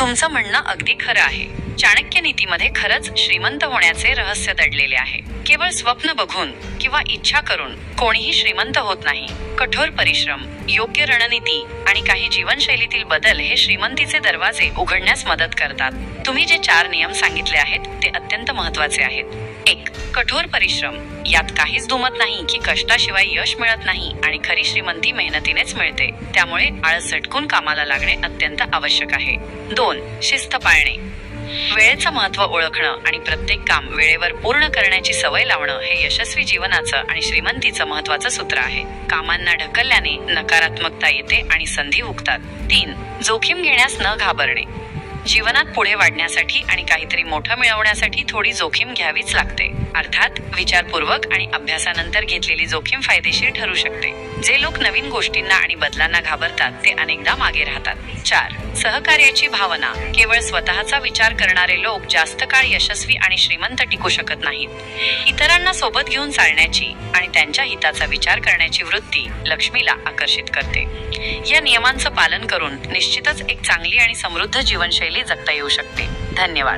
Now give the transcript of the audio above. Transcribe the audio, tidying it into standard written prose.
तुमचं म्हणणं अगदी खरं आहे. चाणक्य नीतीमध्ये खरंच श्रीमंत होण्याचे रहस्य दडलेले आहे. केवळ स्वप्न बघून किंवा इच्छा करून कोणीही श्रीमंत होत नाही. कठोर परिश्रम, योग्य रणनीती आणि काही जीवनशैलीतील बदल हे श्रीमंतीचे दरवाजे उघडण्यास मदत करतात. तुम्ही जे 4 नियम सांगितले आहेत ते अत्यंत महत्त्वाचे आहेत. 1. कठोर परिश्रम. यात काहीच दुमत नाही की कष्टाशिवाय यश मिळत नाही आणि खरी श्रीमंती मेहनतीनेच मिळते. त्यामुळे आळस झटकून कामाला लागणे अत्यंत आवश्यक आहे. 2. शिस्त पाळणे. वेळेचं महत्त्व ओळखणं आणि प्रत्येक काम वेळेवर पूर्ण करण्याची सवय लावणं हे यशस्वी जीवनाचं आणि श्रीमंतीचं महत्त्वाचं सूत्र आहे. कामांना ढकलल्याने नकारात्मकता येते आणि संधी हुकतात. 3. जोखीम घेण्यास न घाबरणे. जीवनात पुढे वाढण्यासाठी आणि काहीतरी मोठं मिळवण्यासाठी थोडी जोखीम घ्यावीच लागते. अर्थात विचारपूर्वक आणि अभ्यासानंतर घेतलेली जोखीम फायदेशीर ठरू शकते. जे लोक नवीन गोष्टींना आणि बदलांना घाबरतात ते अनेकदा मागे राहतात. 4. सहकार्याची भावना. केवळ स्वतःचा विचार करणारे लोक जास्त काळ यशस्वी आणि श्रीमंत टिकू शकत नाहीत. इतरांना सोबत घेऊन चालण्याची आणि त्यांच्या हिताचा विचार करण्याची वृत्ती लक्ष्मीला आकर्षित करते. या नियमांचं पालन करून निश्चितच एक चांगली आणि समृद्ध जीवनशैली जगता येऊ शकते. धन्यवाद.